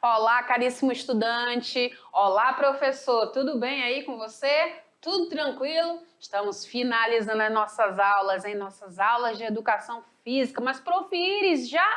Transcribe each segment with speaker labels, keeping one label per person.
Speaker 1: Olá, caríssimo estudante. Olá, professor. Tudo bem aí com você? Tudo tranquilo? Estamos finalizando as nossas aulas, nossas aulas de educação física. Mas, Prof. Iris, já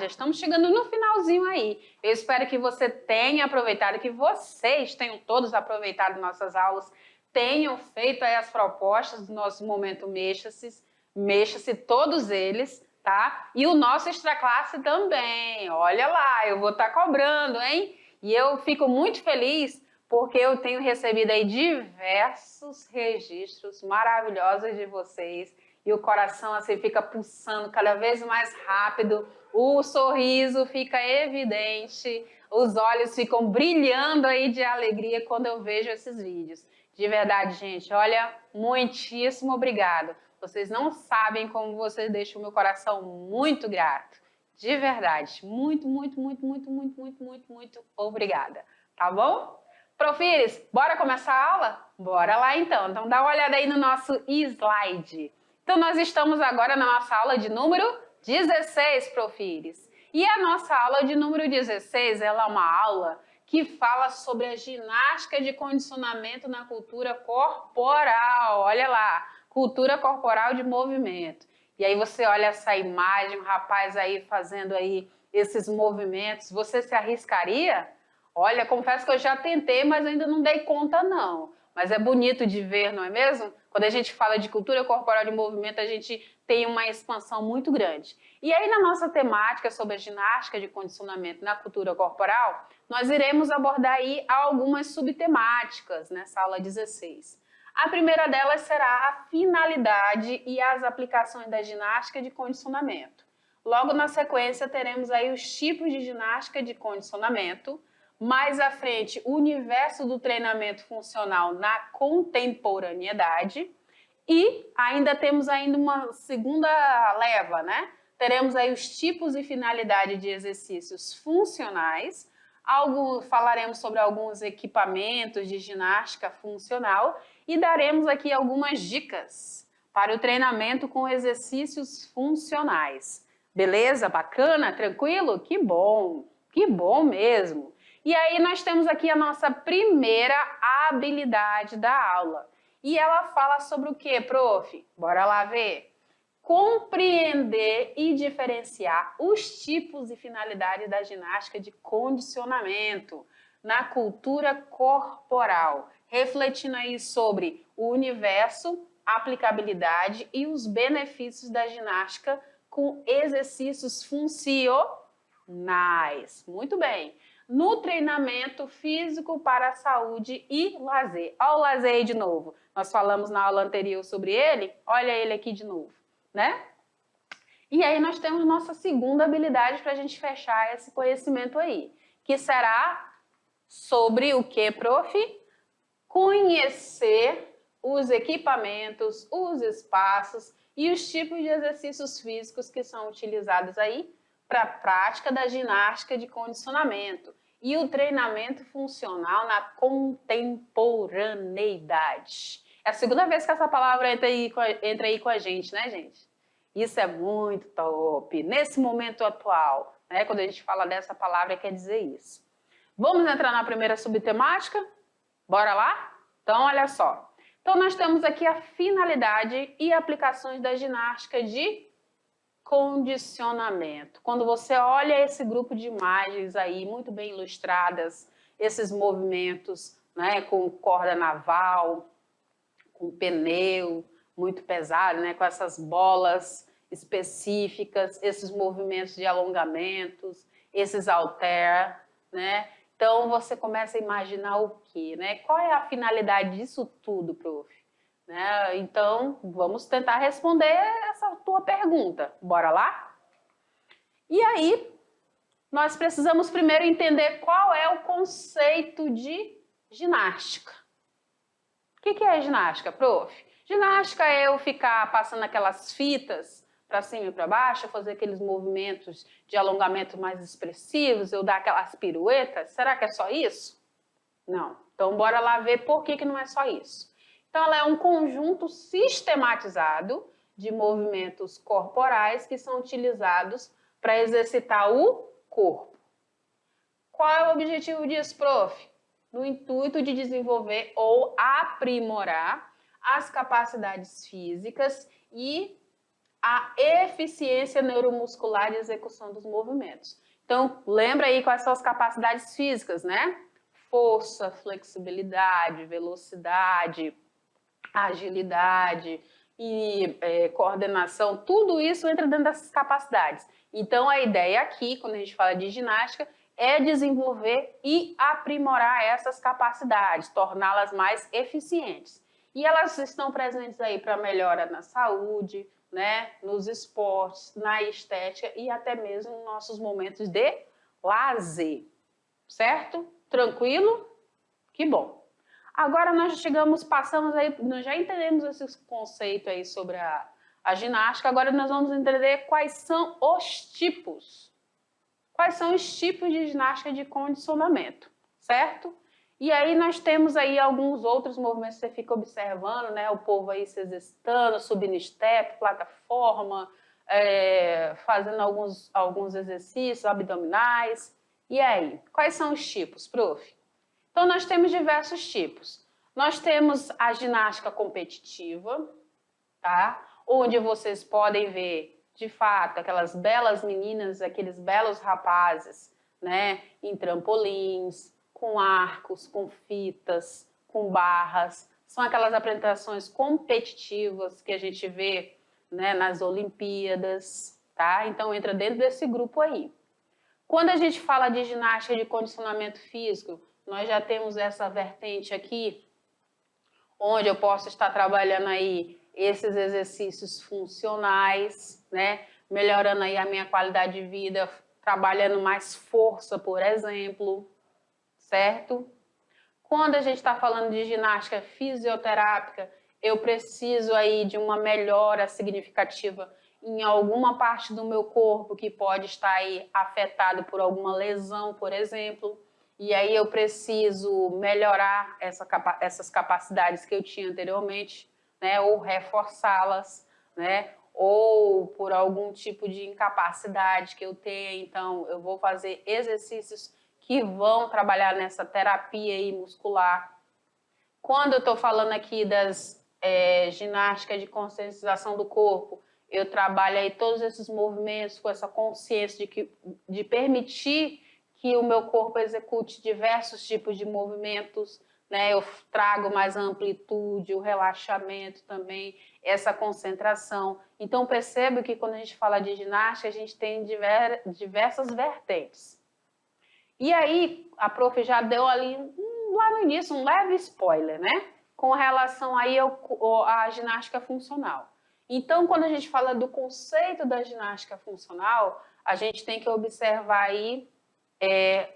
Speaker 1: estamos chegando no finalzinho aí. Eu espero que você tenha aproveitado, que vocês tenham todos aproveitado nossas aulas, tenham feito aí as propostas do nosso Momento Mexa-se todos eles, tá? E o nosso Extra Classe também. Olha lá, eu vou estar cobrando, hein? E eu fico muito feliz porque eu tenho recebido aí diversos registros maravilhosos de vocês e o coração assim fica pulsando cada vez mais rápido, o sorriso fica evidente, os olhos ficam brilhando aí de alegria quando eu vejo esses vídeos. De verdade, gente, olha, muitíssimo obrigado. Vocês não sabem como vocês deixam o meu coração muito grato. De verdade, muito obrigada. Tá bom? Prof. Iris, bora começar a aula? Bora lá então. Então dá uma olhada aí no nosso slide. Então nós estamos agora na nossa aula de número 16, Prof. Iris. E a nossa aula de número 16, ela é uma aula que fala sobre a ginástica de condicionamento na cultura corporal. Olha lá, cultura corporal de movimento. E aí você olha essa imagem, um rapaz aí fazendo aí esses movimentos, você se arriscaria? Olha, confesso que eu já tentei, mas ainda não dei conta não. Mas é bonito de ver, não é mesmo? Quando a gente fala de cultura corporal de movimento, a gente tem uma expansão muito grande. E aí na nossa temática sobre a ginástica de condicionamento na cultura corporal, nós iremos abordar aí algumas subtemáticas nessa aula 16. A primeira delas será a finalidade e as aplicações da ginástica de condicionamento. Logo na sequência teremos aí os tipos de ginástica de condicionamento. Mais à frente, o universo do treinamento funcional na contemporaneidade. E ainda temos uma segunda leva, né? Teremos aí os tipos e finalidade de exercícios funcionais. Falaremos sobre alguns equipamentos de ginástica funcional e daremos aqui algumas dicas para o treinamento com exercícios funcionais. Beleza? Bacana? Tranquilo? Que bom mesmo! E aí nós temos aqui a nossa primeira habilidade da aula. E ela fala sobre o que, prof? Bora lá ver. Compreender e diferenciar os tipos e finalidades da ginástica de condicionamento na cultura corporal, refletindo aí sobre o universo, aplicabilidade e os benefícios da ginástica com exercícios funcionais. Muito bem. No treinamento físico para a saúde e lazer. Olha o lazer aí de novo. Nós falamos na aula anterior sobre ele, olha ele aqui de novo, né? E aí nós temos nossa segunda habilidade para a gente fechar esse conhecimento aí, que será sobre o que, prof? Conhecer os equipamentos, os espaços e os tipos de exercícios físicos que são utilizados aí para a prática da ginástica de condicionamento e o treinamento funcional na contemporaneidade. É a segunda vez que essa palavra entra aí com a gente, né, gente? Isso é muito top. Nesse momento atual, né, quando a gente fala dessa palavra, quer dizer isso. Vamos entrar na primeira subtemática? Bora lá? Então, olha só. Então, nós temos aqui a finalidade e aplicações da ginástica de condicionamento. Quando você olha esse grupo de imagens aí, muito bem ilustradas, esses movimentos, né, com corda naval, com pneu muito pesado, né, com essas bolas específicas, esses movimentos de alongamentos, esses halter, né? Então, você começa a imaginar o quê, né? Qual é a finalidade disso tudo, prof? Né? Então, vamos tentar responder essa tua pergunta. Bora lá? E aí, nós precisamos primeiro entender qual é o conceito de ginástica. O que é ginástica, prof? Ginástica é eu ficar passando aquelas fitas para cima e para baixo, fazer aqueles movimentos de alongamento mais expressivos, eu dar aquelas piruetas. Será que é só isso? Não. Então, bora lá ver por que não é só isso. Então, ela é um conjunto sistematizado de movimentos corporais que são utilizados para exercitar o corpo. Qual é o objetivo disso, prof? No intuito de desenvolver ou aprimorar as capacidades físicas e a eficiência neuromuscular de execução dos movimentos. Então, lembra aí quais são as capacidades físicas, né? Força, flexibilidade, velocidade, agilidade e coordenação, tudo isso entra dentro dessas capacidades. Então, a ideia aqui, quando a gente fala de ginástica, é desenvolver e aprimorar essas capacidades, torná-las mais eficientes. E elas estão presentes aí para melhora na saúde, né, nos esportes, na estética e até mesmo nos nossos momentos de lazer, certo? Tranquilo? Que bom. Agora nós chegamos, passamos aí, nós já entendemos esse conceito aí sobre a ginástica, agora nós vamos entender quais são os tipos. Quais são os tipos de ginástica de condicionamento, certo? E aí nós temos aí alguns outros movimentos que você fica observando, né? O povo aí se exercitando, subindo step, plataforma, fazendo alguns exercícios abdominais. E aí, quais são os tipos, prof? Então nós temos diversos tipos. Nós temos a ginástica competitiva, tá? Onde vocês podem ver, de fato, aquelas belas meninas, aqueles belos rapazes, né? Em trampolins, com arcos, com fitas, com barras. São aquelas apresentações competitivas que a gente vê, né, nas Olimpíadas, tá? Então entra dentro desse grupo aí. Quando a gente fala de ginástica de condicionamento físico, nós já temos essa vertente aqui, onde eu posso estar trabalhando aí esses exercícios funcionais, né? Melhorando aí a minha qualidade de vida, trabalhando mais força, por exemplo, certo? Quando a gente está falando de ginástica fisioterápica, eu preciso aí de uma melhora significativa em alguma parte do meu corpo que pode estar aí afetado por alguma lesão, por exemplo. E aí eu preciso melhorar essas capacidades que eu tinha anteriormente, né? Ou reforçá-las, né? Ou por algum tipo de incapacidade que eu tenha, então eu vou fazer exercícios que vão trabalhar nessa terapia aí muscular. Quando eu estou falando aqui das ginásticas de conscientização do corpo, eu trabalho aí todos esses movimentos com essa consciência de permitir que o meu corpo execute diversos tipos de movimentos, né? Eu trago mais a amplitude, o relaxamento também, essa concentração. Então, percebo que quando a gente fala de ginástica, a gente tem diversas vertentes. E aí, a prof já deu ali, lá no início, um leve spoiler, né? Com relação aí à ginástica funcional. Então, quando a gente fala do conceito da ginástica funcional, a gente tem que observar aí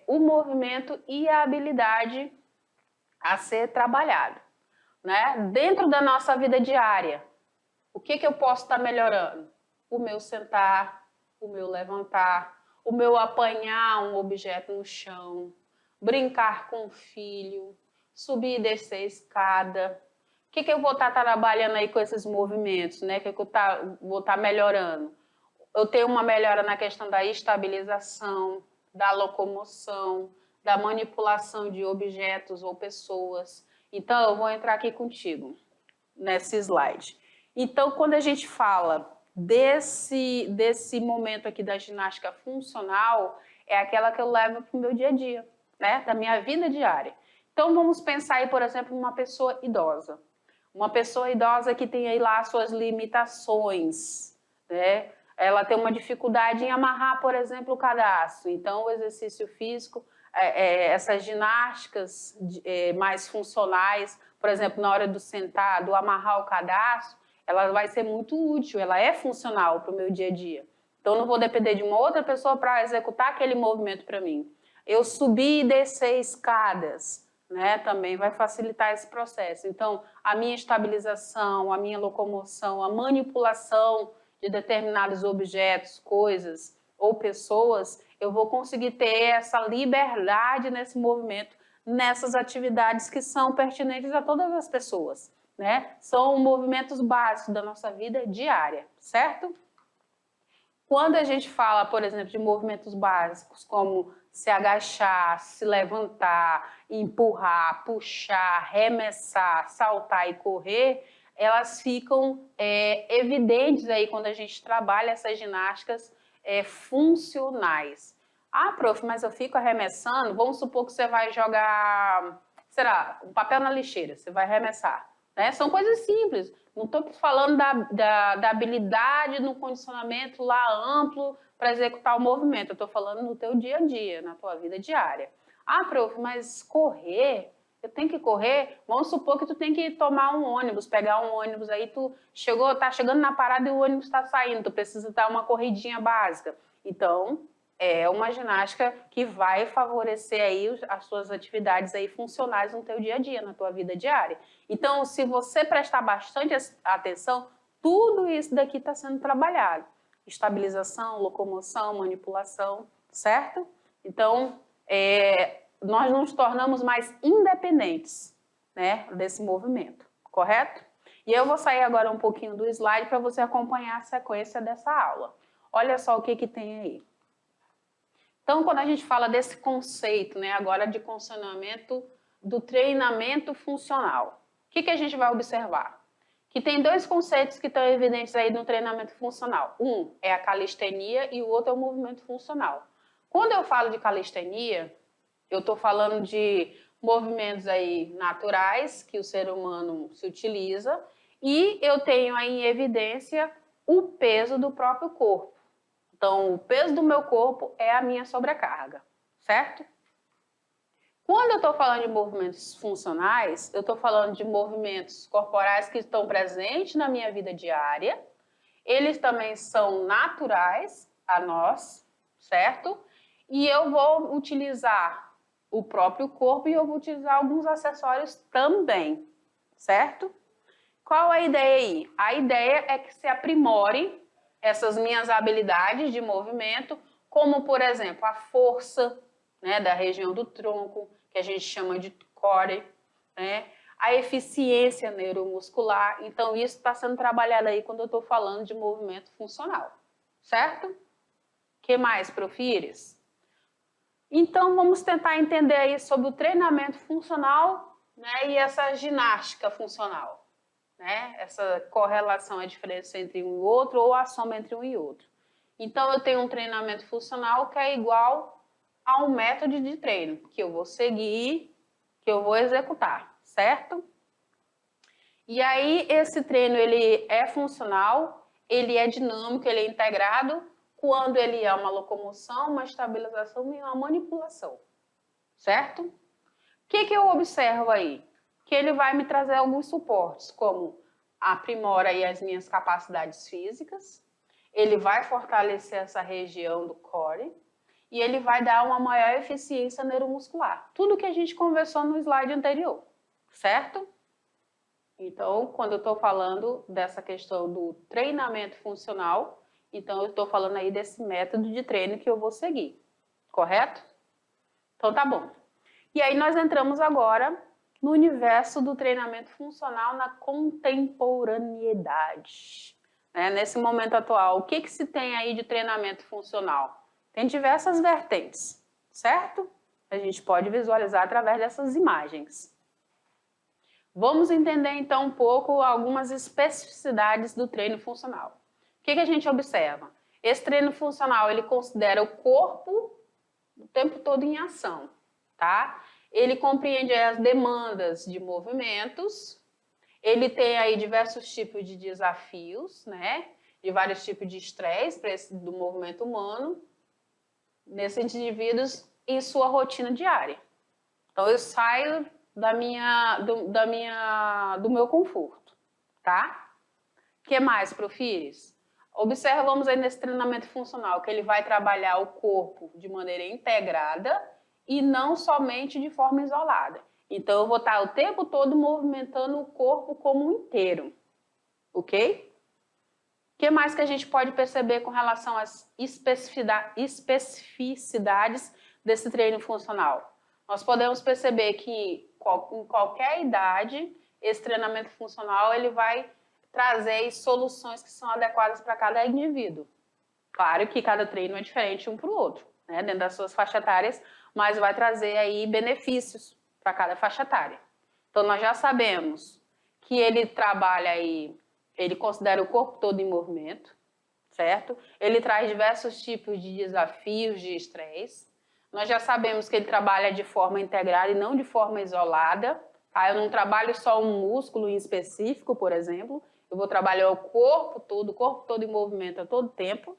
Speaker 1: o movimento e a habilidade a ser trabalhado, né? Dentro da nossa vida diária, o que eu posso estar melhorando? O meu sentar, o meu levantar, o meu apanhar um objeto no chão, brincar com o filho, subir e descer a escada. O que eu vou estar trabalhando aí com esses movimentos, né? O que eu vou estar melhorando? Eu tenho uma melhora na questão da estabilização, da locomoção, da manipulação de objetos ou pessoas. Então, eu vou entrar aqui contigo, nesse slide. Então, quando a gente fala desse momento aqui da ginástica funcional, é aquela que eu levo para o meu dia a dia, né? Da minha vida diária. Então, vamos pensar aí, por exemplo, numa pessoa idosa. Uma pessoa idosa que tem aí lá suas limitações, né? Ela tem uma dificuldade em amarrar, por exemplo, o cadastro. Então, o exercício físico, essas ginásticas mais funcionais, por exemplo, na hora do sentar, do amarrar o cadastro, ela vai ser muito útil, ela é funcional para o meu dia a dia. Então, eu não vou depender de uma outra pessoa para executar aquele movimento para mim. Eu subir e descer escadas, né, também vai facilitar esse processo. Então, a minha estabilização, a minha locomoção, a manipulação de determinados objetos, coisas ou pessoas, eu vou conseguir ter essa liberdade nesse movimento, nessas atividades que são pertinentes a todas as pessoas, né? São movimentos básicos da nossa vida diária, certo? Quando a gente fala, por exemplo, de movimentos básicos, como se agachar, se levantar, empurrar, puxar, arremessar, saltar e correr, elas ficam evidentes aí quando a gente trabalha essas ginásticas funcionais. Ah, prof, mas eu fico arremessando, vamos supor que você vai jogar, será, um papel na lixeira, você vai arremessar. Né? São coisas simples, não estou falando da habilidade no condicionamento lá amplo para executar o movimento, eu estou falando no teu dia a dia, na tua vida diária. Ah, prof, mas correr, eu tenho que correr? Vamos supor que tu tem que tomar um ônibus, pegar um ônibus aí, tu tá chegando na parada e o ônibus está saindo, tu precisa dar uma corridinha básica. Então, é uma ginástica que vai favorecer aí as suas atividades aí funcionais no teu dia a dia, na tua vida diária. Então, se você prestar bastante atenção, tudo isso daqui está sendo trabalhado. Estabilização, locomoção, manipulação, certo? Então, nós nos tornamos mais independentes, né, desse movimento, correto? E eu vou sair agora um pouquinho do slide para você acompanhar a sequência dessa aula. Olha só o que tem aí. Então, quando a gente fala desse conceito, né, agora de condicionamento do treinamento funcional, o que a gente vai observar? Que tem dois conceitos que estão evidentes aí no treinamento funcional. Um é a calistenia e o outro é o movimento funcional. Quando eu falo de calistenia, eu estou falando de movimentos aí naturais que o ser humano se utiliza e eu tenho aí em evidência o peso do próprio corpo. Então, o peso do meu corpo é a minha sobrecarga, certo? Quando eu estou falando de movimentos funcionais, eu estou falando de movimentos corporais que estão presentes na minha vida diária. Eles também são naturais a nós, certo? E eu vou utilizar o próprio corpo e eu vou utilizar alguns acessórios também, certo? Qual a ideia aí? A ideia é que se aprimore essas minhas habilidades de movimento, como, por exemplo, a força, né, da região do tronco, que a gente chama de core, né, a eficiência neuromuscular. Então, isso está sendo trabalhado aí quando eu estou falando de movimento funcional, certo? O que mais, Profires? Então, vamos tentar entender aí sobre o treinamento funcional, né, e essa ginástica funcional. Né? Essa correlação, a diferença entre um e outro ou a soma entre um e outro. Então, eu tenho um treinamento funcional que é igual a um método de treino que eu vou seguir, que eu vou executar, certo? E aí, esse treino, ele é funcional, ele é dinâmico, ele é integrado quando ele é uma locomoção, uma estabilização e uma manipulação, certo? O que eu observo aí? Que ele vai me trazer alguns suportes, como aprimora aí as minhas capacidades físicas, ele vai fortalecer essa região do core e ele vai dar uma maior eficiência neuromuscular. Tudo que a gente conversou no slide anterior, certo? Então, quando eu estou falando dessa questão do treinamento funcional, então eu estou falando aí desse método de treino que eu vou seguir, correto? Então tá bom. E aí nós entramos agora no universo do treinamento funcional na contemporaneidade. Né? Nesse momento atual, o que se tem aí de treinamento funcional? Tem diversas vertentes, certo? A gente pode visualizar através dessas imagens. Vamos entender então um pouco algumas especificidades do treino funcional. O que a gente observa? Esse treino funcional, ele considera o corpo o tempo todo em ação, tá? Ele compreende as demandas de movimentos, ele tem aí diversos tipos de desafios, né? De vários tipos de estresse do movimento humano, nesses indivíduos em sua rotina diária. Então, eu saio do meu conforto, tá? O que mais, Profires? Observamos aí nesse treinamento funcional que ele vai trabalhar o corpo de maneira integrada e não somente de forma isolada. Então, eu vou estar o tempo todo movimentando o corpo como um inteiro, ok? O que mais que a gente pode perceber com relação às especificidades desse treino funcional? Nós podemos perceber que em qualquer idade, esse treinamento funcional ele vai trazer soluções que são adequadas para cada indivíduo. Claro que cada treino é diferente um para o outro, né, dentro das suas faixas etárias, mas vai trazer aí benefícios para cada faixa etária. Então, nós já sabemos que ele trabalha aí, ele considera o corpo todo em movimento, certo? Ele traz diversos tipos de desafios de estresse. Nós já sabemos que ele trabalha de forma integrada e não de forma isolada, tá? Eu não trabalho só um músculo em específico, por exemplo, eu vou trabalhar o corpo todo em movimento a todo tempo,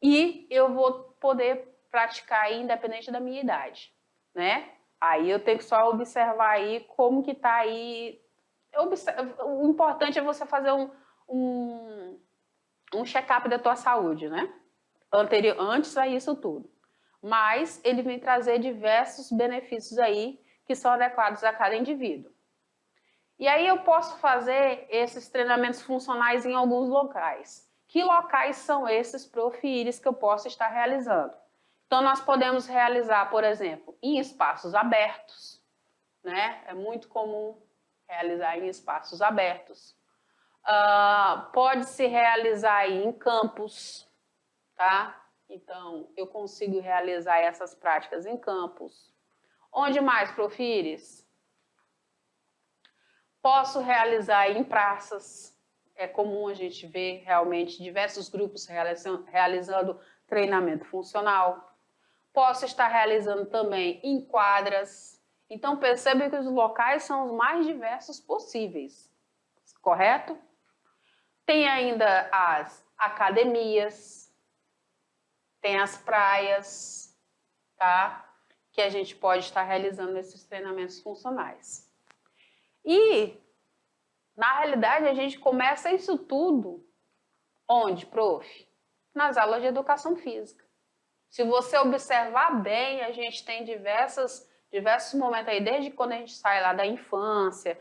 Speaker 1: e eu vou poder praticar aí independente da minha idade, né? Aí eu tenho que só observar aí como que tá aí. O importante é você fazer um check-up da tua saúde, né? Antes a isso tudo. Mas ele vem trazer diversos benefícios aí que são adequados a cada indivíduo. E aí eu posso fazer esses treinamentos funcionais em alguns locais. Que locais são esses, Prof. Iris, que eu posso estar realizando? Então, nós podemos realizar, por exemplo, em espaços abertos, né? É muito comum realizar em espaços abertos. Pode-se realizar aí em campos, tá? Então, eu consigo realizar essas práticas em campos. Onde mais, Prof. Iris? Posso realizar em praças. É comum a gente ver realmente diversos grupos realizando treinamento funcional. Posso estar realizando também em quadras. Então, perceba que os locais são os mais diversos possíveis, correto? Tem ainda as academias, tem as praias, tá? Que a gente pode estar realizando esses treinamentos funcionais. E, na realidade, a gente começa isso tudo onde, prof? Nas aulas de educação física. Se você observar bem, a gente tem diversos momentos aí, desde quando a gente sai lá da infância,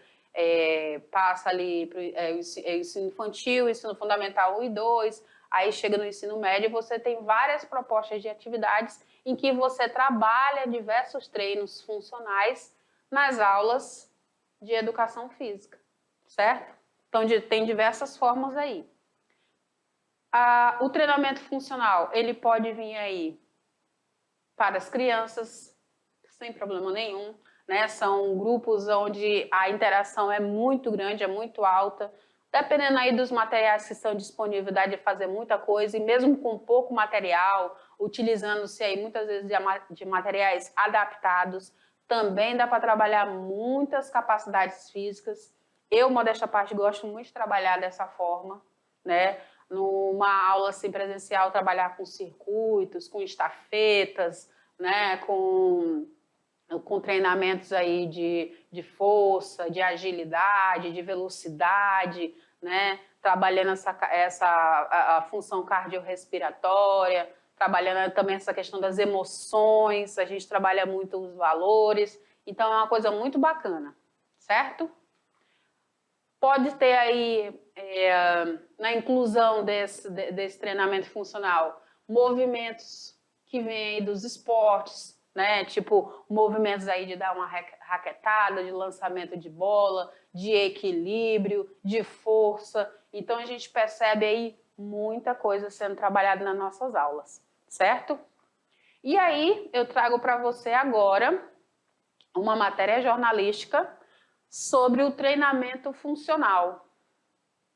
Speaker 1: passa ali para o ensino infantil, ensino fundamental 1 e 2, aí chega no ensino médio, você tem várias propostas de atividades em que você trabalha diversos treinos funcionais nas aulas de educação física, certo? Então, tem diversas formas aí. O treinamento funcional, ele pode vir aí para as crianças, sem problema nenhum, né? São grupos onde a interação é muito grande, é muito alta, dependendo aí dos materiais que estão disponíveis, dá de fazer muita coisa, e mesmo com pouco material, utilizando-se aí muitas vezes de materiais adaptados, também dá para trabalhar muitas capacidades físicas. Eu, modéstia à parte, gosto muito de trabalhar dessa forma, né? Numa aula assim, presencial, trabalhar com circuitos, com estafetas, né? com treinamentos aí de força, de agilidade, de velocidade, né? Trabalhando a função cardiorrespiratória, trabalhando também essa questão das emoções, a gente trabalha muito os valores, então é uma coisa muito bacana, certo? Pode ter aí, na inclusão desse treinamento funcional, movimentos que vêm aí dos esportes, né? Tipo, movimentos aí de dar uma raquetada, de lançamento de bola, de equilíbrio, de força. Então, a gente percebe aí muita coisa sendo trabalhada nas nossas aulas, certo? E aí, eu trago para você agora uma matéria jornalística sobre o treinamento funcional.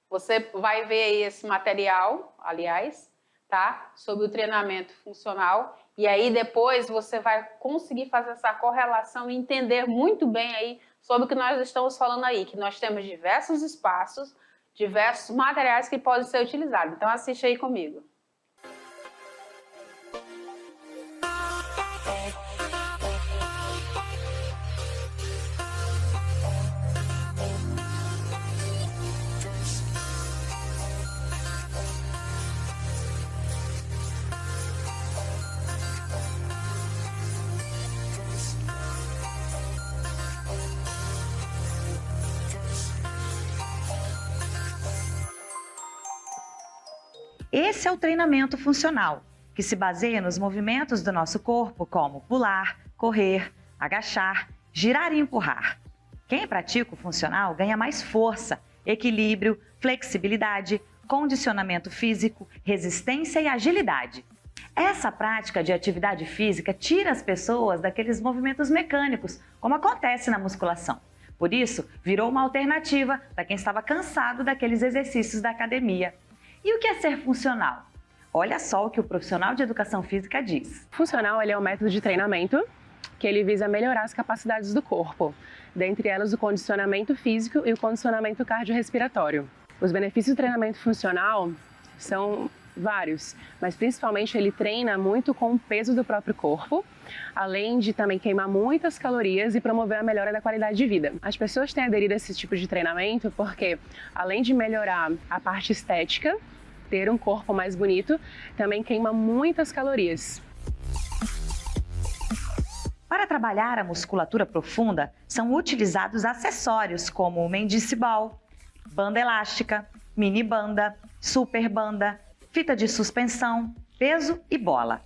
Speaker 1: Você vai ver aí esse material, aliás, tá? Sobre o treinamento funcional. E aí depois você vai conseguir fazer essa correlação e entender muito bem aí sobre o que nós estamos falando aí, que nós temos diversos espaços, diversos materiais que podem ser utilizados. Então assiste aí comigo.
Speaker 2: Esse é o treinamento funcional, que se baseia nos movimentos do nosso corpo, como pular, correr, agachar, girar e empurrar. Quem pratica o funcional ganha mais força, equilíbrio, flexibilidade, condicionamento físico, resistência e agilidade. Essa prática de atividade física tira as pessoas daqueles movimentos mecânicos, como acontece na musculação. Por isso, virou uma alternativa para quem estava cansado daqueles exercícios da academia. E o que é ser funcional? Olha só o que o profissional de educação física diz.
Speaker 3: Funcional é um método de treinamento que ele visa melhorar as capacidades do corpo, dentre elas o condicionamento físico e o condicionamento cardiorrespiratório. Os benefícios do treinamento funcional são vários, mas principalmente ele treina muito com o peso do próprio corpo, além de também queimar muitas calorias e promover a melhora da qualidade de vida. As pessoas têm aderido a esse tipo de treinamento porque, além de melhorar a parte estética, ter um corpo mais bonito, também queima muitas calorias.
Speaker 2: Para trabalhar a musculatura profunda, são utilizados acessórios como o Mendice Ball, banda elástica, mini banda, super banda, fita de suspensão, peso e bola.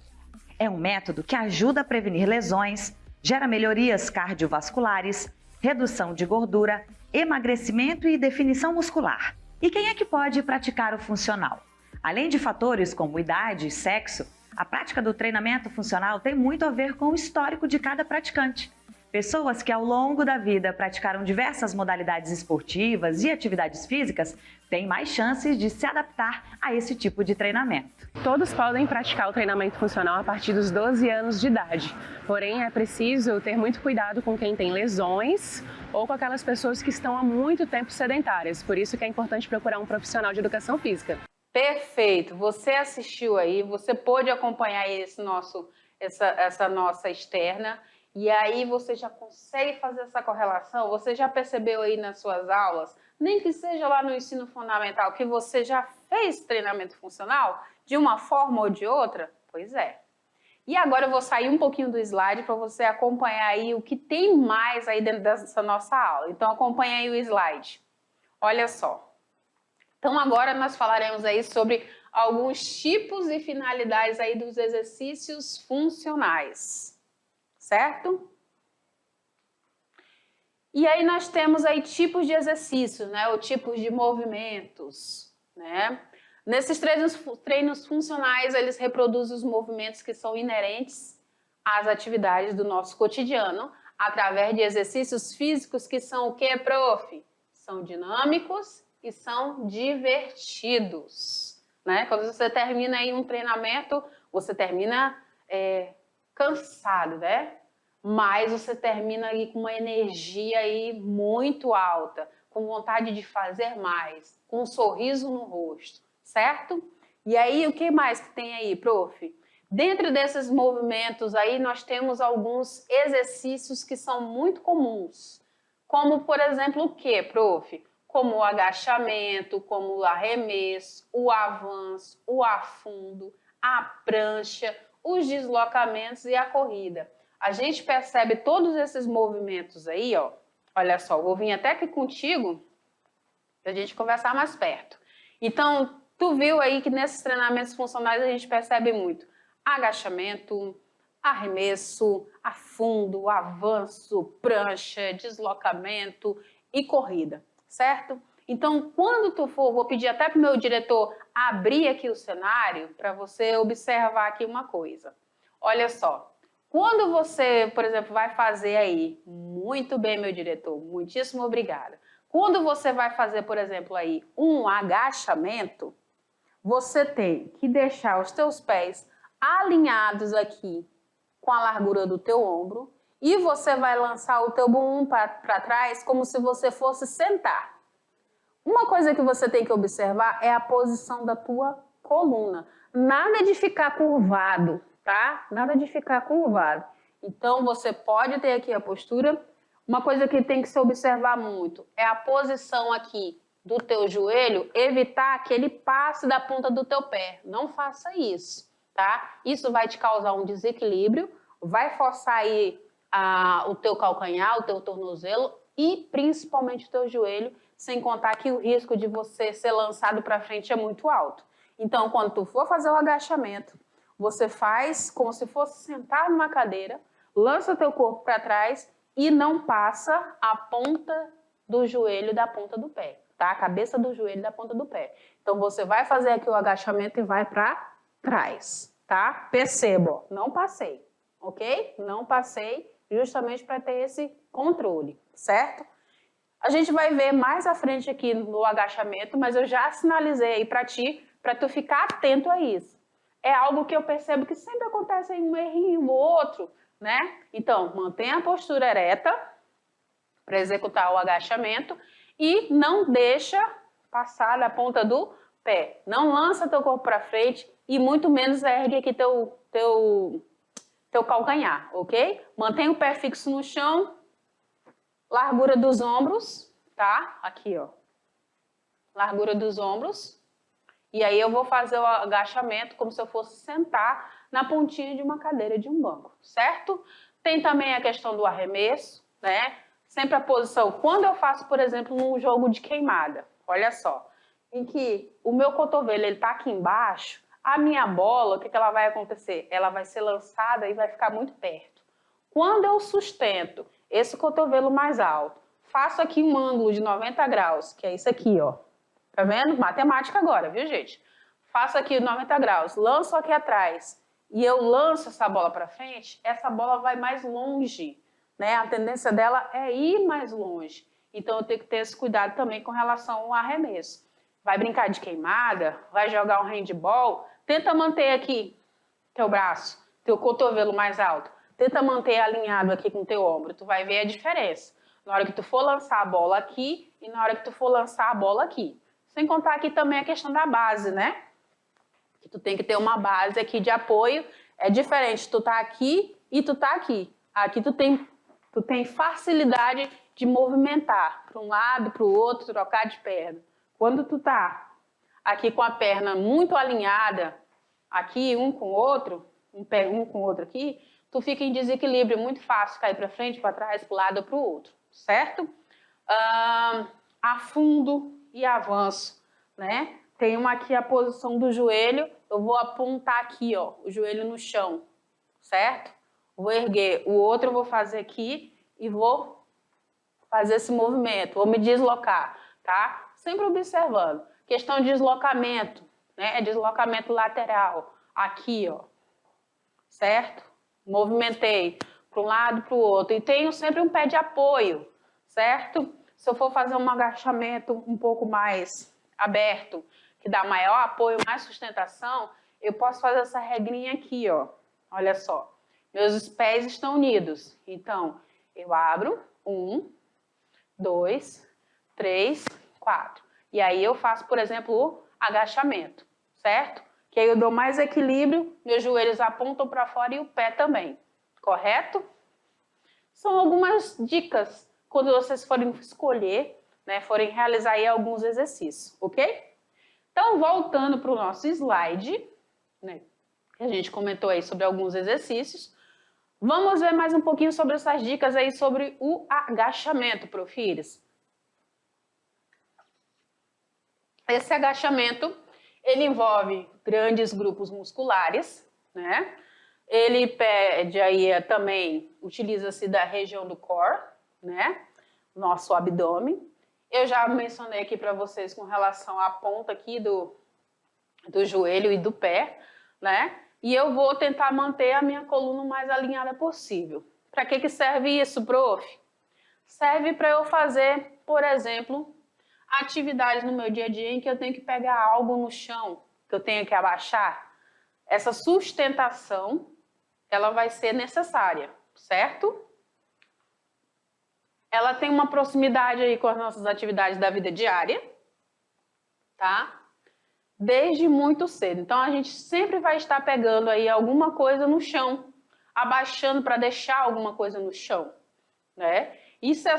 Speaker 2: É um método que ajuda a prevenir lesões, gera melhorias cardiovasculares, redução de gordura, emagrecimento e definição muscular. E quem é que pode praticar o funcional? Além de fatores como idade e sexo, a prática do treinamento funcional tem muito a ver com o histórico de cada praticante. Pessoas que ao longo da vida praticaram diversas modalidades esportivas e atividades físicas têm mais chances de se adaptar a esse tipo de treinamento.
Speaker 3: Todos podem praticar o treinamento funcional a partir dos 12 anos de idade, porém é preciso ter muito cuidado com quem tem lesões ou com aquelas pessoas que estão há muito tempo sedentárias, por isso que é importante procurar um profissional de educação física.
Speaker 1: Perfeito, você assistiu aí, você pôde acompanhar essa nossa externa e aí você já consegue fazer essa correlação, você já percebeu aí nas suas aulas, nem que seja lá no ensino fundamental, que você já fez treinamento funcional de uma forma ou de outra? Pois é. E agora eu vou sair um pouquinho do slide para você acompanhar aí o que tem mais aí dentro dessa nossa aula. Então acompanha aí o slide. Olha só. Então agora nós falaremos aí sobre alguns tipos e finalidades aí dos exercícios funcionais, certo? E aí nós temos aí tipos de exercícios, né, ou tipos de movimentos, né? Nesses treinos funcionais, eles reproduzem os movimentos que são inerentes às atividades do nosso cotidiano, através de exercícios físicos que são o quê, prof? São dinâmicos e são divertidos, né? Quando você termina aí um treinamento, você termina cansado, né? Mas você termina aí com uma energia aí muito alta, com vontade de fazer mais, com um sorriso no rosto, certo? E aí, o que mais que tem aí, prof? Dentro desses movimentos aí, nós temos alguns exercícios que são muito comuns, como, por exemplo, o que, prof? Como o agachamento, como o arremesso, o avanço, o afundo, a prancha, os deslocamentos e a corrida. A gente percebe todos esses movimentos aí, ó. Olha só, vou vir até aqui contigo para a gente conversar mais perto. Então, tu viu aí que nesses treinamentos funcionais a gente percebe muito agachamento, arremesso, afundo, avanço, prancha, deslocamento e corrida. Certo? Então, quando tu for, vou pedir até para o meu diretor abrir aqui o cenário para você observar aqui uma coisa. Olha só, quando você, por exemplo, vai fazer aí, muito bem, meu diretor, muitíssimo obrigada. Quando você vai fazer, por exemplo, aí um agachamento, você tem que deixar os teus pés alinhados aqui com a largura do teu ombro, e você vai lançar o teu bumbum para trás como se você fosse sentar. Uma coisa que você tem que observar é a posição da tua coluna. Nada de ficar curvado, tá? Nada de ficar curvado. Então, você pode ter aqui a postura. Uma coisa que tem que se observar muito é a posição aqui do teu joelho, evitar aquele passe da ponta do teu pé. Não faça isso, tá? Isso vai te causar um desequilíbrio, vai forçar aí o teu calcanhar, o teu tornozelo e principalmente o teu joelho, sem contar que o risco de você ser lançado para frente é muito alto. Então, quando tu for fazer o agachamento, você faz como se fosse sentar numa cadeira, lança o teu corpo para trás e não passa a ponta do joelho da ponta do pé, tá? A cabeça do joelho da ponta do pé. Então, Então, você vai fazer aqui o agachamento e vai para trás, tá? Perceba, ó, não passei, ok? Não passei justamente para ter esse controle, certo? A gente vai ver mais à frente aqui no agachamento, mas eu já sinalizei aí para ti, para tu ficar atento a isso. É algo que eu percebo que sempre acontece em um errinho ou outro, né? Então, mantenha a postura ereta para executar o agachamento e não deixa passar da ponta do pé. Não lança teu corpo para frente e muito menos ergue aqui teu calcanhar, ok? Mantenha o pé fixo no chão, largura dos ombros, tá? Aqui, ó. Largura dos ombros. E aí eu vou fazer o agachamento como se eu fosse sentar na pontinha de uma cadeira de um banco, certo? Tem também a questão do arremesso, né? Sempre a posição, quando eu faço, por exemplo, num jogo de queimada, olha só, em que o meu cotovelo ele tá aqui embaixo, a minha bola, o que ela vai acontecer? Ela vai ser lançada e vai ficar muito perto. Quando eu sustento esse cotovelo mais alto, faço aqui um ângulo de 90 graus, que é isso aqui, ó. Tá vendo? Matemática agora, viu, gente? Faço aqui 90 graus, lanço aqui atrás e eu lanço essa bola para frente, essa bola vai mais longe, né? A tendência dela é ir mais longe. Então, eu tenho que ter esse cuidado também com relação ao arremesso. Vai brincar de queimada, vai jogar um handball, tenta manter aqui teu braço, teu cotovelo mais alto. Tenta manter alinhado aqui com teu ombro, tu vai ver a diferença. Na hora que tu for lançar a bola aqui e na hora que tu for lançar a bola aqui. Sem contar aqui também a questão da base, né? Que tu tem que ter uma base aqui de apoio. É diferente, tu tá aqui e tu tá aqui. Aqui tu tem facilidade de movimentar para um lado, para o outro, trocar de perna. Quando tu tá aqui com a perna muito alinhada, aqui um com o outro, um com o outro aqui, tu fica em desequilíbrio, muito fácil cair para frente, para trás, para o lado ou para o outro, certo? Afundo e avanço, né? Tem uma aqui a posição do joelho, eu vou apontar aqui, ó, o joelho no chão, certo? Vou erguer, o outro eu vou fazer aqui e vou fazer esse movimento, vou me deslocar, tá? Sempre observando. Questão de deslocamento, né? Deslocamento lateral, aqui, ó, certo? Movimentei para um lado, para o outro. E tenho sempre um pé de apoio, certo? Se eu for fazer um agachamento um pouco mais aberto, que dá maior apoio, mais sustentação, eu posso fazer essa regrinha aqui, ó. Olha só. Meus pés estão unidos. Então, eu abro. 1, 2, 3, 4. E aí eu faço, por exemplo, o agachamento, certo? Que aí eu dou mais equilíbrio, meus joelhos apontam para fora e o pé também, correto? São algumas dicas quando vocês forem escolher, né, forem realizar aí alguns exercícios, ok? Então, voltando para o nosso slide, né, que a gente comentou aí sobre alguns exercícios, vamos ver mais um pouquinho sobre essas dicas aí sobre o agachamento, Profires. Esse agachamento, ele envolve grandes grupos musculares, né? Ele pede aí também, utiliza-se da região do core, né? Nosso abdômen. Eu já mencionei aqui para vocês com relação à ponta aqui do joelho e do pé, né? E eu vou tentar manter a minha coluna o mais alinhada possível. Para que serve isso, prof? Serve para eu fazer, por exemplo, atividades no meu dia a dia em que eu tenho que pegar algo no chão, que eu tenho que abaixar. Essa sustentação, ela vai ser necessária, certo? Ela tem uma proximidade aí com as nossas atividades da vida diária, tá? Desde muito cedo. Então, a gente sempre vai estar pegando aí alguma coisa no chão, abaixando para deixar alguma coisa no chão, né? E se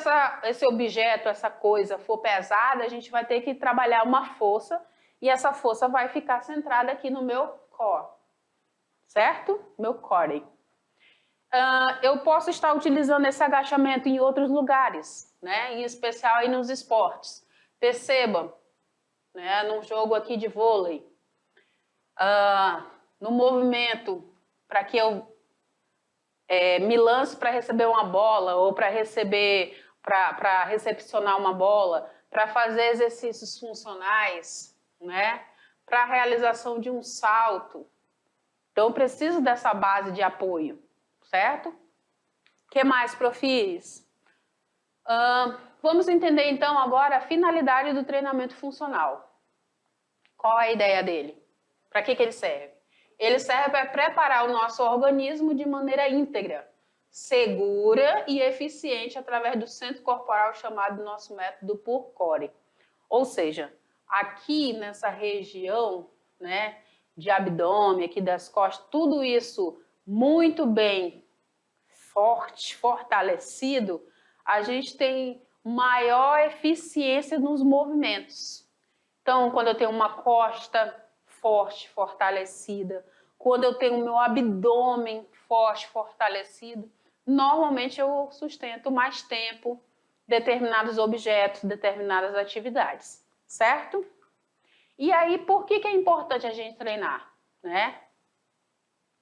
Speaker 1: esse objeto, essa coisa for pesada, a gente vai ter que trabalhar uma força e essa força vai ficar centrada aqui no meu core, certo? Meu core. Eu posso estar utilizando esse agachamento em outros lugares, né? Em especial aí nos esportes. Perceba, né? Num jogo aqui de vôlei, no movimento, para que eu me lance para receber uma bola ou para recepcionar uma bola, para fazer exercícios funcionais, né? Para a realização de um salto. Então, eu preciso dessa base de apoio, certo? O que mais, profis? Vamos entender, então, agora a finalidade do treinamento funcional. Qual é a ideia dele? Para que ele serve? Ele serve para preparar o nosso organismo de maneira íntegra, segura e eficiente através do centro corporal chamado nosso método PUR-CORE. Ou seja, aqui nessa região, né, de abdômen, aqui das costas, tudo isso muito bem forte, fortalecido, a gente tem maior eficiência nos movimentos. Então, quando eu tenho uma costa forte, fortalecida, quando eu tenho o meu abdômen forte, fortalecido, normalmente eu sustento mais tempo determinados objetos, determinadas atividades, certo? E aí, por que é importante a gente treinar, né?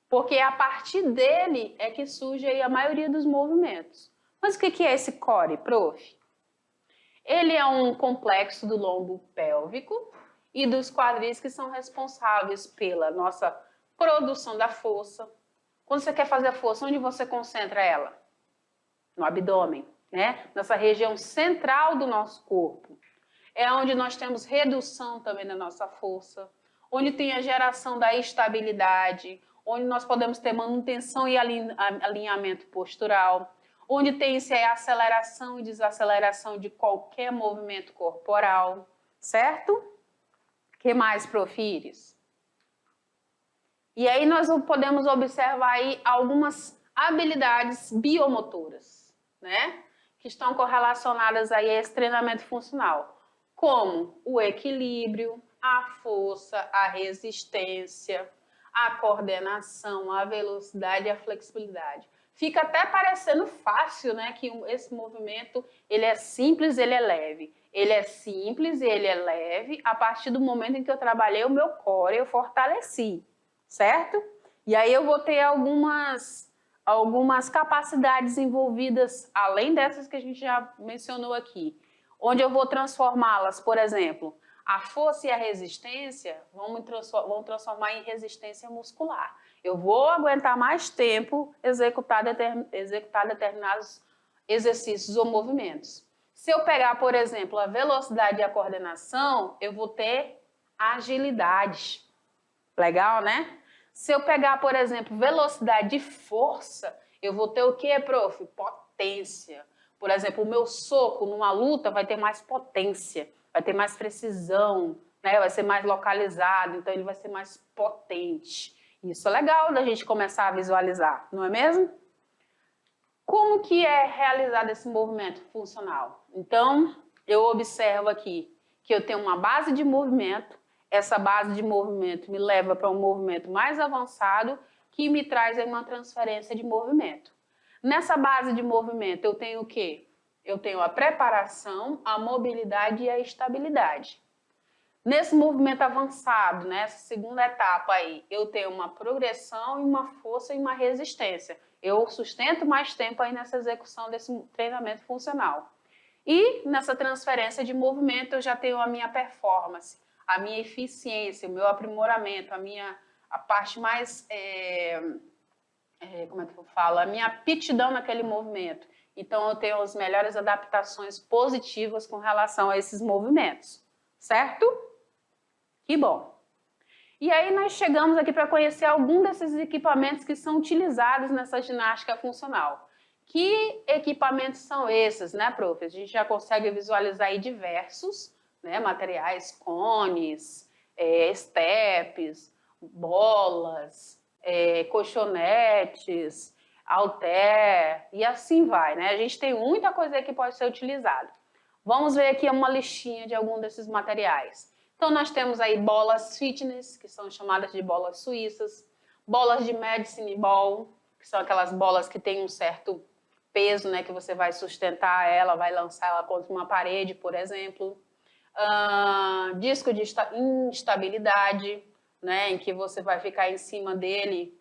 Speaker 1: Porque a partir dele é que surge aí a maioria dos movimentos. Mas o que é esse core, prof? Ele é um complexo do lombo pélvico e dos quadris que são responsáveis pela nossa produção da força. Quando você quer fazer a força, onde você concentra ela? No abdômen, né? Nessa região central do nosso corpo. É onde nós temos redução também da nossa força, onde tem a geração da estabilidade, onde nós podemos ter manutenção e alinhamento postural, onde tem-se a aceleração e desaceleração de qualquer movimento corporal, certo? O que mais, profires? E aí nós podemos observar aí algumas habilidades biomotoras, né? Que estão correlacionadas aí a esse treinamento funcional, como o equilíbrio, a força, a resistência, a coordenação, a velocidade e a flexibilidade. Fica até parecendo fácil, né? Que esse movimento, ele é simples, ele é leve. Ele é simples e ele é leve a partir do momento em que eu trabalhei o meu core, eu fortaleci, certo? E aí eu vou ter algumas capacidades envolvidas, além dessas que a gente já mencionou aqui, onde eu vou transformá-las, por exemplo, a força e a resistência vão transformar em resistência muscular. Eu vou aguentar mais tempo executar determinados exercícios ou movimentos. Se eu pegar, por exemplo, a velocidade e a coordenação, eu vou ter agilidade. Legal, né? Se eu pegar, por exemplo, velocidade e força, eu vou ter o quê, prof? Potência. Por exemplo, o meu soco numa luta vai ter mais potência, vai ter mais precisão, né? Vai ser mais localizado, então ele vai ser mais potente. Isso é legal da gente começar a visualizar, não é mesmo? Como que é realizado esse movimento funcional? Então, eu observo aqui que eu tenho uma base de movimento, essa base de movimento me leva para um movimento mais avançado que me traz uma transferência de movimento. Nessa base de movimento eu tenho o quê? Eu tenho a preparação, a mobilidade e a estabilidade. Nesse movimento avançado, nessa segunda etapa aí, eu tenho uma progressão, uma força e uma resistência. Eu sustento mais tempo aí nessa execução desse treinamento funcional. E nessa transferência de movimento eu já tenho a minha performance, a minha eficiência, o meu aprimoramento, a parte mais, como é que eu falo? A minha aptidão naquele movimento. Então eu tenho as melhores adaptações positivas com relação a esses movimentos, certo? Que bom! E aí nós chegamos aqui para conhecer algum desses equipamentos que são utilizados nessa ginástica funcional. Que equipamentos são esses, né, prof? A gente já consegue visualizar aí diversos, né, materiais, cones, steps, bolas, colchonetes, halter e assim vai, né? A gente tem muita coisa aí que pode ser utilizada. Vamos ver aqui uma listinha de algum desses materiais. Então, nós temos aí bolas fitness, que são chamadas de bolas suíças, bolas de medicine ball, que são aquelas bolas que têm um certo peso, né, que você vai sustentar ela, vai lançar ela contra uma parede, por exemplo. Disco de instabilidade, né, em que você vai ficar em cima dele,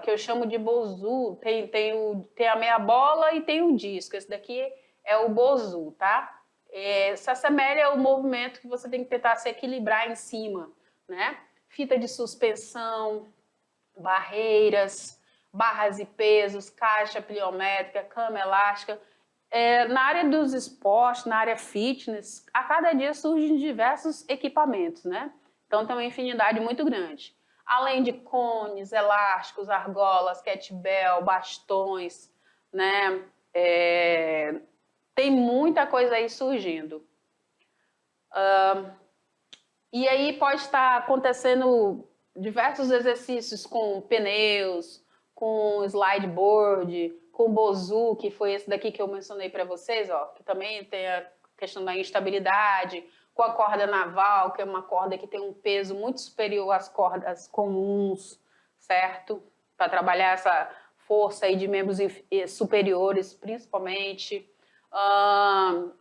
Speaker 1: que eu chamo de bozu. Tem a meia bola e tem o disco. Esse daqui é o bozu, tá? se assemelha ao movimento que você tem que tentar se equilibrar em cima, né? Fita de suspensão, barreiras, barras e pesos, caixa pliométrica, cama elástica. Na área dos esportes, na área fitness, a cada dia surgem diversos equipamentos, né? Então tem uma infinidade muito grande. Além de cones, elásticos, argolas, kettlebell, bastões, né? Tem muita coisa aí surgindo. E aí pode estar acontecendo diversos exercícios com pneus, com slideboard, com bozu, que foi esse daqui que eu mencionei para vocês, ó, que também tem a questão da instabilidade, com a corda naval, que é uma corda que tem um peso muito superior às cordas comuns, certo? Para trabalhar essa força aí de membros superiores, principalmente.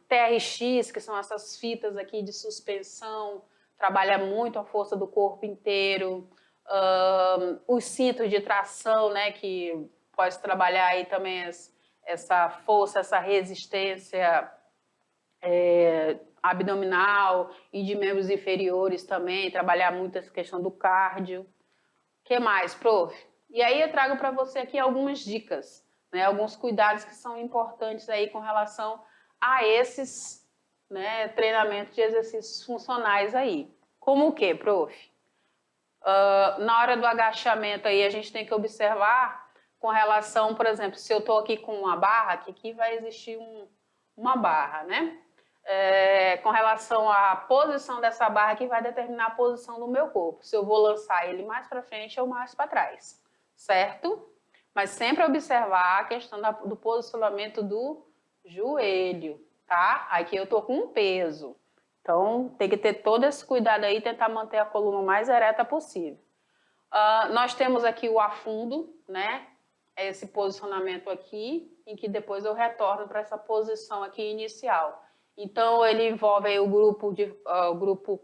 Speaker 1: TRX, que são essas fitas aqui de suspensão, trabalha muito a força do corpo inteiro. Os cintos de tração, né, que pode trabalhar aí também essa força, essa resistência abdominal e de membros inferiores também, trabalhar muito essa questão do cardio. O que mais, prof? E aí eu trago para você aqui algumas dicas, né, alguns cuidados que são importantes aí com relação a esses, né, treinamentos de exercícios funcionais aí. Como o que, prof? Na hora do agachamento aí a gente tem que observar com relação, por exemplo, se eu estou aqui com uma barra, que aqui vai existir uma barra, né? Com relação à posição dessa barra que vai determinar a posição do meu corpo. Se eu vou lançar ele mais para frente ou mais para trás, certo? Mas sempre observar a questão do posicionamento do joelho, tá? Aqui eu tô com um peso. Então, tem que ter todo esse cuidado aí e tentar manter a coluna o mais ereta possível. Nós temos aqui o afundo, né? Esse posicionamento aqui, em que depois eu retorno para essa posição aqui inicial. Então, ele envolve aí o grupo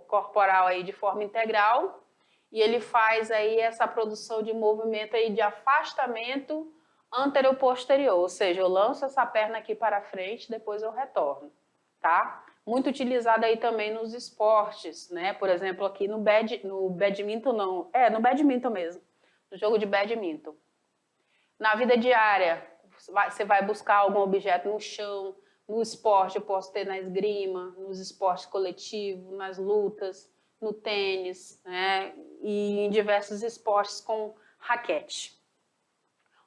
Speaker 1: corporal aí de forma integral e ele faz aí essa produção de movimento aí de afastamento anteroposterior, ou seja, eu lanço essa perna aqui para frente, depois eu retorno, tá? Muito utilizado aí também nos esportes, né? Por exemplo, aqui no badminton não, no badminton mesmo, no jogo de badminton. Na vida diária, você vai buscar algum objeto no chão, no esporte eu posso ter na esgrima, nos esportes coletivos, nas lutas, no tênis, né? E em diversos esportes com raquete.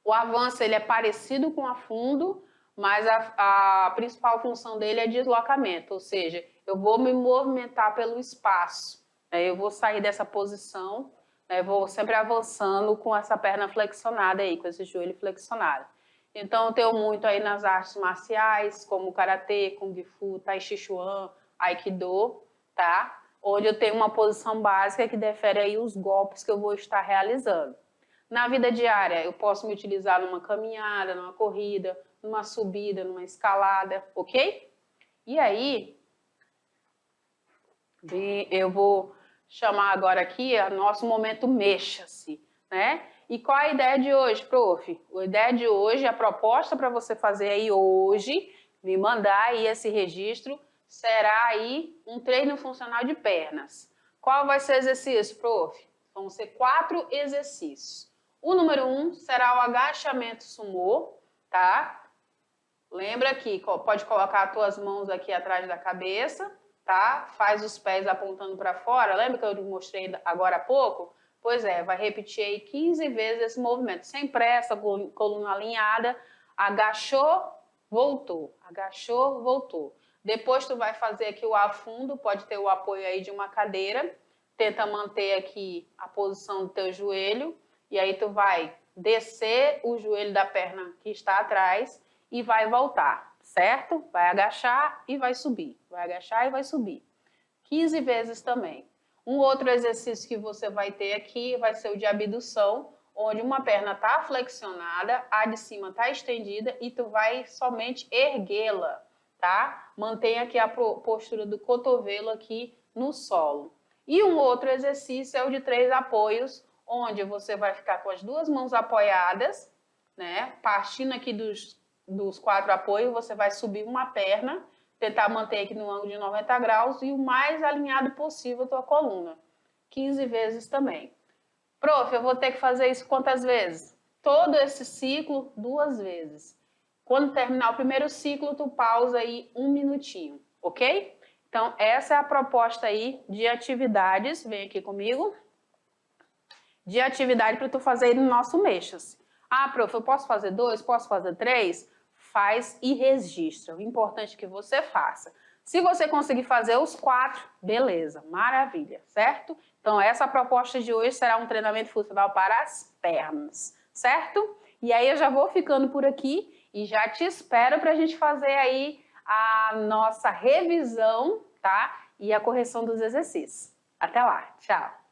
Speaker 1: O avanço ele é parecido com o afundo, mas a principal função dele é deslocamento, ou seja, eu vou me movimentar pelo espaço, né? Eu vou sair dessa posição, né? Eu vou sempre avançando com essa perna flexionada aí, com esse joelho flexionado. Então, eu tenho muito aí nas artes marciais, como Karatê, Kung Fu, Tai Chi Chuan, Aikido, tá? Onde eu tenho uma posição básica que defere aí os golpes que eu vou estar realizando. Na vida diária, eu posso me utilizar numa caminhada, numa corrida, numa subida, numa escalada, ok? E aí, eu vou chamar agora aqui o nosso momento mexa-se, né? E qual a ideia de hoje, prof? A ideia de hoje, a proposta para você fazer aí hoje, me mandar aí esse registro, será aí um treino funcional de pernas. Qual vai ser o exercício, prof? Vão ser 4 exercícios. O número 1 será o agachamento sumô, tá? Lembra que pode colocar as tuas mãos aqui atrás da cabeça, tá? Faz os pés apontando para fora. Lembra que eu mostrei agora há pouco? Pois é, vai repetir aí 15 vezes esse movimento, sem pressa, coluna alinhada, agachou, voltou, agachou, voltou. Depois tu vai fazer aqui o afundo, pode ter o apoio aí de uma cadeira, tenta manter aqui a posição do teu joelho, e aí tu vai descer o joelho da perna que está atrás e vai voltar, certo? Vai agachar e vai subir, vai agachar e vai subir. 15 vezes também. Um outro exercício que você vai ter aqui vai ser o de abdução, onde uma perna está flexionada, a de cima está estendida e tu vai somente erguê-la, tá? Mantenha aqui a postura do cotovelo aqui no solo. E um outro exercício é o de 3 apoios, onde você vai ficar com as 2 mãos apoiadas, né? Partindo aqui dos 4 apoios, você vai subir uma perna, tentar manter aqui no ângulo de 90 graus e o mais alinhado possível a tua coluna. 15 vezes também. Prof, eu vou ter que fazer isso quantas vezes? Todo esse ciclo, 2 vezes. Quando terminar o primeiro ciclo, tu pausa aí 1 minutinho, ok? Então, essa é a proposta aí de atividades, vem aqui comigo, de atividade para tu fazer aí no nosso Meixas. Ah, prof, eu posso fazer 2, posso fazer 3? Faz e registra. O importante é que você faça. Se você conseguir fazer os 4, beleza, maravilha, certo? Então, essa proposta de hoje será um treinamento funcional para as pernas, certo? E aí eu já vou ficando por aqui e já te espero para a gente fazer aí a nossa revisão, tá? E a correção dos exercícios. Até lá, tchau!